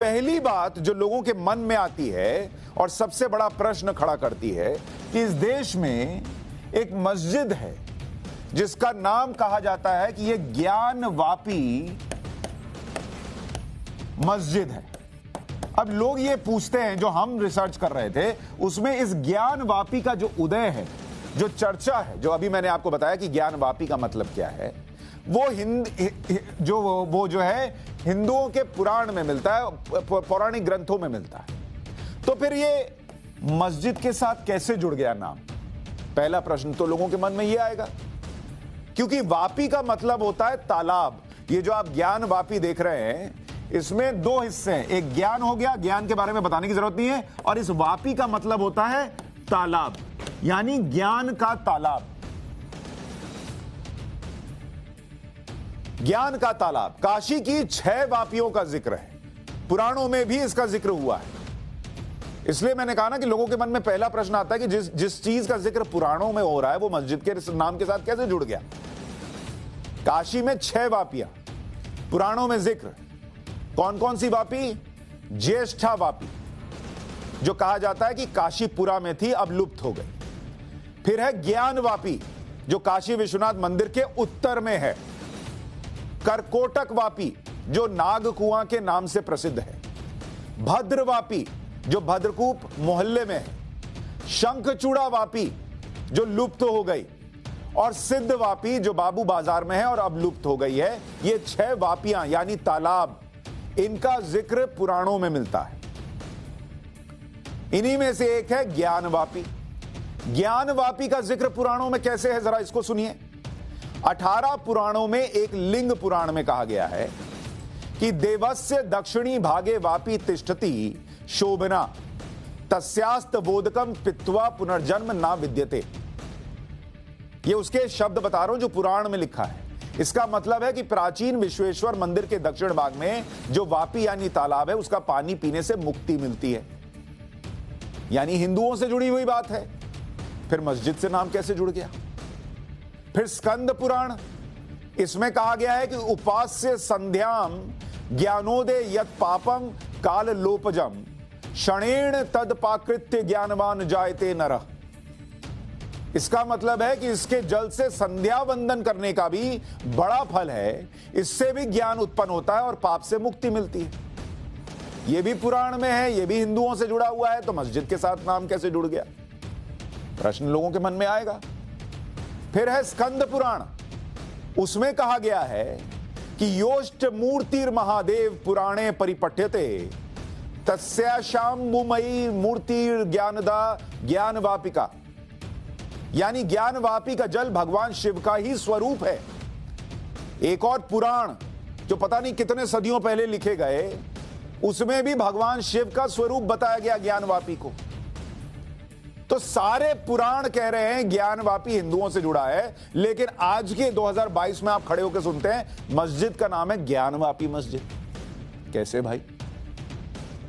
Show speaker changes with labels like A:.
A: पहली बात जो लोगों के मन में आती है और सबसे बड़ा प्रश्न खड़ा करती है कि इस देश में एक मस्जिद है जिसका नाम कहा जाता है कि यह ज्ञानवापी मस्जिद है। अब लोग ये पूछते हैं, जो हम रिसर्च कर रहे थे उसमें इस ज्ञानवापी का जो उदय है, जो चर्चा है, जो अभी मैंने आपको बताया कि ज्ञानवापी का मतलब क्या है, वो जो है हिंदुओं के पुराण में मिलता है, पौराणिक ग्रंथों में मिलता है। तो फिर ये मस्जिद के साथ कैसे जुड़ गया नाम? पहला प्रश्न तो लोगों के मन में ये आएगा, क्योंकि वापी का मतलब होता है तालाब। ये जो आप ज्ञानवापी देख रहे हैं इसमें दो हिस्से हैं, एक ज्ञान हो गया, ज्ञान के बारे में बताने की जरूरत नहीं है, और इस वापी का मतलब होता है तालाब, यानी ज्ञान का तालाब। ज्ञान का तालाब। काशी की 6 वापियों का जिक्र है, पुराणों में भी इसका जिक्र हुआ है। इसलिए मैंने कहा ना कि लोगों के मन में पहला प्रश्न आता है कि जिस चीज का जिक्र पुराणों में हो रहा है वो मस्जिद के नाम के साथ कैसे जुड़ गया। काशी में 6 वापियां, पुराणों में जिक्र। कौन कौन सी वापी? ज्येष्ठा वापी, जो कहा जाता है कि काशीपुरा में थी, अब लुप्त हो गई। फिर है ज्ञान वापी, जो काशी विश्वनाथ मंदिर के उत्तर में है। करकोटक वापी, जो नागकुआं के नाम से प्रसिद्ध है। भद्रवापी, जो भद्रकूप मोहल्ले में है। शंखचूड़ा वापी, जो लुप्त हो गई, और सिद्ध वापी, जो बाबू बाजार में है और अब लुप्त हो गई है। ये 6 वापियां यानी तालाब, इनका जिक्र पुराणों में मिलता है। इन्हीं में से एक है ज्ञानवापी। ज्ञानवापी का जिक्र पुराणों में कैसे है, जरा इसको सुनिए। 18 पुराणों में एक लिंग पुराण में कहा गया है कि देवस्य दक्षिणी भागे वापी तिष्ठति शोभना तस्यास्त बोधकम पित्वा पुनर्जन्म ना विद्यते। ये उसके शब्द बता रहा हूं जो पुराण में लिखा है। इसका मतलब है कि प्राचीन विश्वेश्वर मंदिर के दक्षिण भाग में जो वापी यानी तालाब है, उसका पानी पीने से मुक्ति मिलती है, यानी हिंदुओं से जुड़ी हुई बात है। फिर मस्जिद से नाम कैसे जुड़ गया? फिर स्कंद पुराण, इसमें कहा गया है कि उपास्य संध्याम ज्ञानोदय यत पापम काल लोपजम क्षणेण तद पाकृत्य ज्ञानवान जायते नरः। इसका मतलब है कि इसके जल से संध्या वंदन करने का भी बड़ा फल है, इससे भी ज्ञान उत्पन्न होता है और पाप से मुक्ति मिलती है। यह भी पुराण में है, यह भी हिंदुओं से जुड़ा हुआ है, तो मस्जिद के साथ नाम कैसे जुड़ गया? प्रश्न लोगों के मन में आएगा। फिर है स्कंद पुराण, उसमें कहा गया है कि योष्ट मूर्तिर महादेव पुराणे परिपठ्यते तस्याशाम मुमयी मूर्तिर ज्ञानदा ज्ञानवापिका, यानी ज्ञानवापी का जल भगवान शिव का ही स्वरूप है। एक और पुराण जो पता नहीं कितने सदियों पहले लिखे गए, उसमें भी भगवान शिव का स्वरूप बताया गया ज्ञानवापी को। तो सारे पुराण कह रहे हैं ज्ञानवापी हिंदुओं से जुड़ा है, लेकिन आज के 2022 में आप खड़े होकर सुनते हैं मस्जिद का नाम है ज्ञानवापी मस्जिद। कैसे भाई?